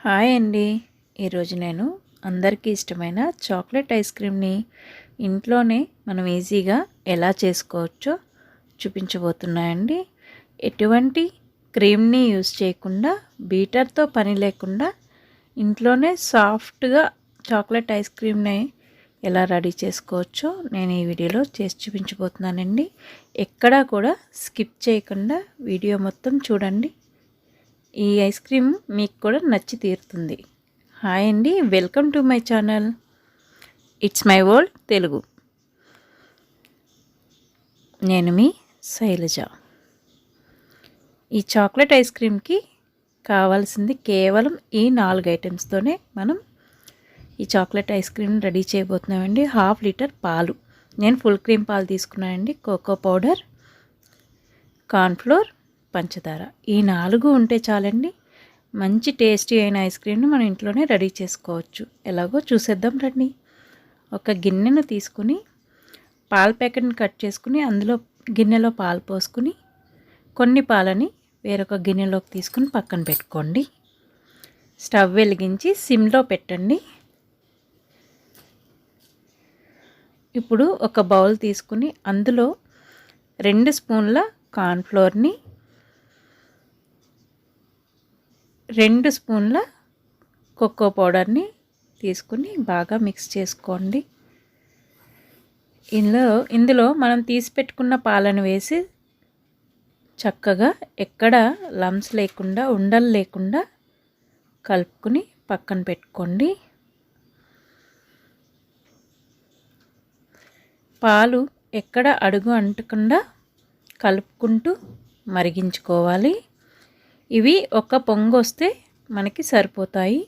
Hi అండి. ఈరోజు నేను అందరికీ ఇష్టమైన చాక్లెట్ ఐస్ క్రీమ్ని ఇంట్లోనే మనం ఈజీగా ఎలా చేసుకోవచ్చో చూపించబోతున్నాయండి. ఎటువంటి క్రీమ్ని యూస్ చేయకుండా, బీటర్తో పని లేకుండా ఇంట్లోనే సాఫ్ట్గా చాక్లెట్ ఐస్ క్రీమ్ని ఎలా రెడీ చేసుకోవచ్చో నేను ఈ వీడియోలో చేసి చూపించబోతున్నానండి. ఎక్కడా కూడా స్కిప్ చేయకుండా వీడియో మొత్తం చూడండి. ఈ ఐస్ క్రీమ్ మీకు కూడా నచ్చి తీరుతుంది. హాయ్ అండి, welcome to my channel. It's my world Telugu. నేను మీ శైలజ. ఈ చాక్లెట్ ఐస్ క్రీమ్కి కావాల్సింది కేవలం ఈ 4 ఐటమ్స్తోనే మనం ఈ చాక్లెట్ ఐస్ క్రీమ్ రెడీ చేయబోతున్నామండి. 1/2 లీటర్ పాలు, నేను ఫుల్ క్రీమ్ పాలు తీసుకున్నానండి. కోకో పౌడర్, కార్న్ఫ్లోర్, పంచదార, ఈ 4 ఉంటే చాలండి. మంచి టేస్టీ అయిన ఐస్ క్రీమ్ని మనం ఇంట్లోనే రెడీ చేసుకోవచ్చు. ఎలాగో చూసేద్దాం రండి. ఒక గిన్నెను తీసుకుని పాల ప్యాకెట్ని కట్ చేసుకుని అందులో గిన్నెలో పాలు పోసుకుని కొన్ని పాలని వేరొక గిన్నెలోకి తీసుకుని పక్కన పెట్టుకోండి. స్టవ్ వెలిగించి సిమ్లో పెట్టండి. ఇప్పుడు ఒక బౌల్ తీసుకుని అందులో 2 స్పూన్ల కార్న్ఫ్లోర్ని, 2 స్పూన్ల కోకో పౌడర్ని తీసుకుని బాగా మిక్స్ చేసుకోండి. ఇందులో మనం తీసి పెట్టుకున్న పాలను వేసి చక్కగా ఎక్కడ లంప్స్ లేకుండా, ఉండలు లేకుండా కలుపుకుని పక్కన పెట్టుకోండి. పాలు ఎక్కడ అడుగు అంటకుండా కలుపుకుంటూ మరిగించుకోవాలి. ఇవి ఒక పొంగు వస్తే మనకి సరిపోతాయి.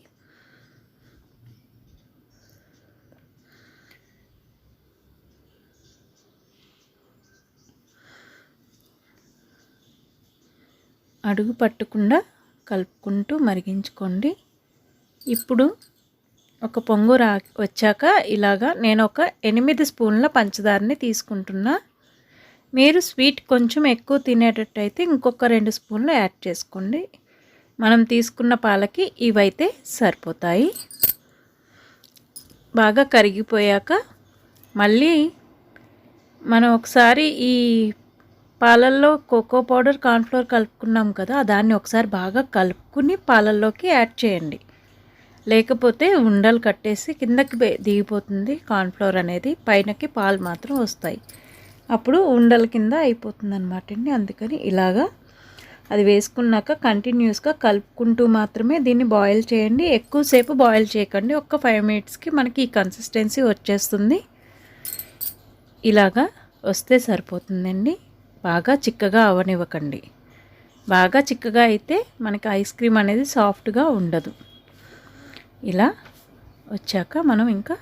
అడుగు పట్టకుండా కలుపుకుంటూ మరిగించుకోండి. ఇప్పుడు ఒక పొంగు వచ్చాక ఇలాగా నేను ఒక 8 స్పూన్ల పంచదారని తీసుకుంటున్నా. మీరు స్వీట్ కొంచెం ఎక్కువ తినేటట్టయితే ఇంకొక 2 స్పూన్లు యాడ్ చేసుకోండి. మనం తీసుకున్న పాలకి ఇవైతే సరిపోతాయి. బాగా కరిగిపోయాక మళ్ళీ మనం ఒకసారి ఈ పాలల్లో కోకో పౌడర్, కార్న్ఫ్లోర్ కలుపుకున్నాం కదా, దాన్ని ఒకసారి బాగా కలుపుకుని పాలల్లోకి యాడ్ చేయండి. లేకపోతే ఉండలు కట్టేసి కిందకి దిగిపోతుంది కార్న్ఫ్లోర్ అనేది, పైనకి పాలు మాత్రం వస్తాయి. అప్పుడు ఉండల కింద అయిపోతుంది అనమాట అండి. అందుకని ఇలాగా అది వేసుకున్నాక కంటిన్యూస్గా కలుపుకుంటూ మాత్రమే దీన్ని బాయిల్ చేయండి. ఎక్కువసేపు బాయిల్ చేయకండి. ఒక 5 మినిట్స్కి మనకి ఈ కన్సిస్టెన్సీ వచ్చేస్తుంది. ఇలాగా వస్తే సరిపోతుందండి. బాగా చిక్కగా అవనివ్వకండి. బాగా చిక్కగా అయితే మనకి ఐస్ క్రీమ్ అనేది సాఫ్ట్గా ఉండదు. ఇలా వచ్చాక మనం ఇంకా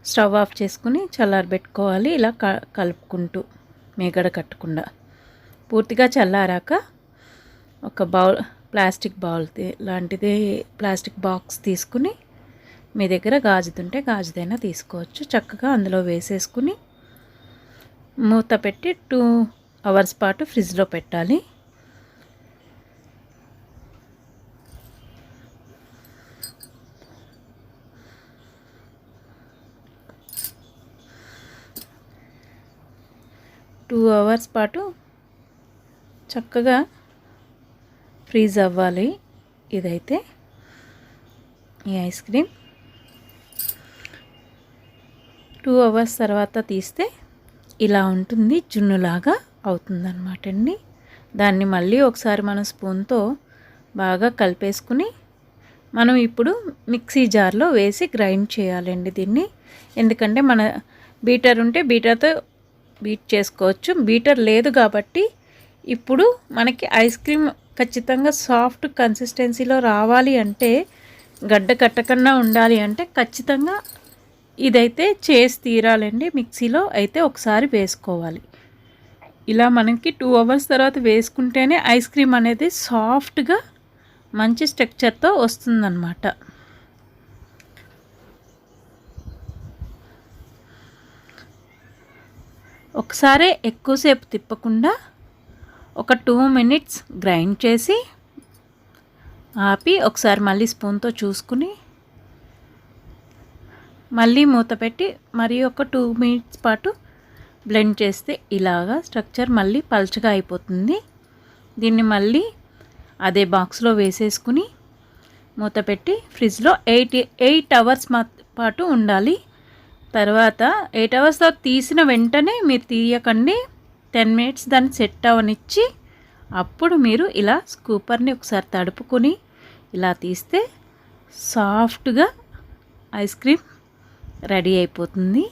స్టవ్ ఆఫ్ చేసుకుని చల్లారబెట్టుకోవాలి. ఇలా కలుపుకుంటూ మేగడ కట్టకుండా. పూర్తిగా చల్లారాక ఒక ప్లాస్టిక్ బౌల్ లాంటిది, ప్లాస్టిక్ బాక్స్ తీసుకుని, మీ దగ్గర గాజుతుంటే గాజుదైనా తీసుకోవచ్చు, చక్కగా అందులో వేసేసుకుని మూత పెట్టి 2 అవర్స్ పాటు ఫ్రిడ్జ్లో పెట్టాలి. టూ అవర్స్ పాటు చక్కగా ఫ్రీజ్ అవ్వాలి. ఇదైతే ఈ ఐస్ క్రీమ్ 2 అవర్స్ తర్వాత తీస్తే ఇలా ఉంటుంది, జున్నులాగా అవుతుందన్నమాట అండి. దాన్ని మళ్ళీ ఒకసారి మనం స్పూన్తో బాగా కలిపేసుకుని మనం ఇప్పుడు మిక్సీ జార్లో వేసి గ్రైండ్ చేయాలండి దీన్ని. ఎందుకంటే మన బీటర్ ఉంటే బీటర్తో బీట్ చేసుకోవచ్చు. బీటర్ లేదు కాబట్టి ఇప్పుడు మనకి ఐస్ క్రీమ్ ఖచ్చితంగా సాఫ్ట్ కన్సిస్టెన్సీలో రావాలి అంటే, గడ్డ కట్టకుండా ఉండాలి అంటే ఖచ్చితంగా ఇదైతే చేసి తీరాలండి. మిక్సీలో అయితే ఒకసారి వేసుకోవాలి. ఇలా మనకి 2 అవర్స్ తర్వాత వేసుకుంటేనే ఐస్ క్రీమ్ అనేది సాఫ్ట్గా మంచి స్ట్రక్చర్తో వస్తుందన్నమాట. ఒకసారి ఎక్కువసేపు తిప్పకుండా ఒక 2 మినిట్స్ గ్రైండ్ చేసి ఆపి ఒకసారి మళ్ళీ స్పూన్తో చూసుకుని మళ్ళీ మూత పెట్టి మరి ఒక 2 మినిట్స్ పాటు బ్లెండ్ చేస్తే ఇలాగా స్ట్రక్చర్ మళ్ళీ పల్చగా అయిపోతుంది. దీన్ని మళ్ళీ అదే బాక్స్లో వేసేసుకుని మూత పెట్టి ఫ్రిడ్జ్లో 8 అవర్స్ పాటు ఉండాలి. తర్వాత 8 అవర్స్ తర్వాత తీసిన వెంటనే మీరు తీయకండి. 10 మినిట్స్ దాన్ని సెట్ అవనిచ్చి అప్పుడు మీరు ఇలా స్కూపర్ని ఒకసారి తడుపుకొని ఇలా తీస్తే సాఫ్ట్గా ఐస్ క్రీమ్ రెడీ అయిపోతుంది.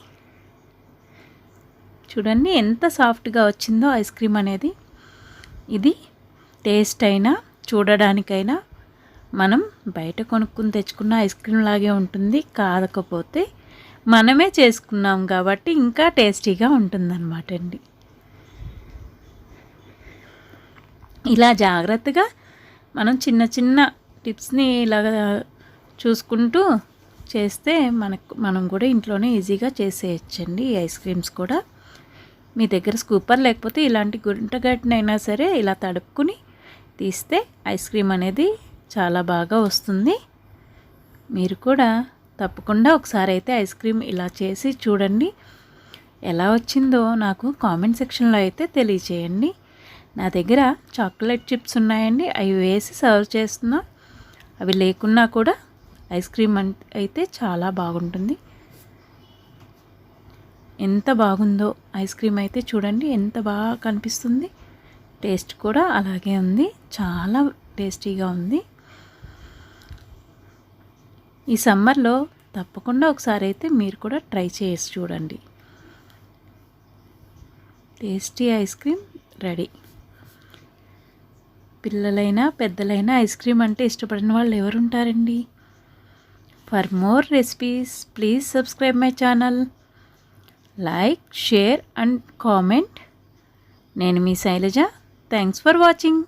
చూడండి ఎంత సాఫ్ట్గా వచ్చిందో ఐస్ క్రీమ్ అనేది. ఇది టేస్ట్ అయినా చూడడానికైనా మనం బయట కొనుక్కుని తెచ్చుకున్న ఐస్ క్రీమ్ లాగే ఉంటుంది. కాకపోతే మనమే చేసుకున్నాం కాబట్టి ఇంకా టేస్టీగా ఉంటుందన్నమాట అండి. ఇలా జాగ్రత్తగా మనం చిన్న చిన్న టిప్స్ని ఇలాగ చూసుకుంటూ చేస్తే మనం కూడా ఇంట్లోనే ఈజీగా చేసేయచ్చండి. ఈ ఐస్ క్రీమ్స్ కూడా మీ దగ్గర స్కూపర్ లేకపోతే ఇలాంటి గుంటగడ్డనైనా సరే ఇలా తడుపుకుని తీస్తే ఐస్ క్రీమ్ అనేది చాలా బాగా వస్తుంది. మీరు కూడా తప్పకుండా ఒకసారి అయితే ఐస్ క్రీమ్ ఇలా చేసి చూడండి. ఎలా వచ్చిందో నాకు కామెంట్ సెక్షన్లో అయితే తెలియచేయండి. నా దగ్గర చాక్లెట్ చిప్స్ ఉన్నాయండి, అవి వేసి సర్వ్ చేస్తున్నా. అవి లేకున్నా కూడా ఐస్ క్రీమ్ అయితే చాలా బాగుంటుంది. ఎంత బాగుందో ఐస్ క్రీమ్ అయితే చూడండి, ఎంత బాగా కనిపిస్తుంది. టేస్ట్ కూడా అలాగే ఉంది, చాలా టేస్టీగా ఉంది. ఈ సమ్మర్లో తప్పకుండా ఒకసారి అయితే మీరు కూడా ట్రై చేసి చూడండి. Tasty ice cream ready. పిల్లలైనా పెద్దలైనా ఐస్ క్రీమ్ అంటే ఇష్టపడిన వాళ్ళు ఎవరుంటారండి? For more recipes please subscribe my channel, like, share and comment. నేను మీ శైలజ. Thanks for watching.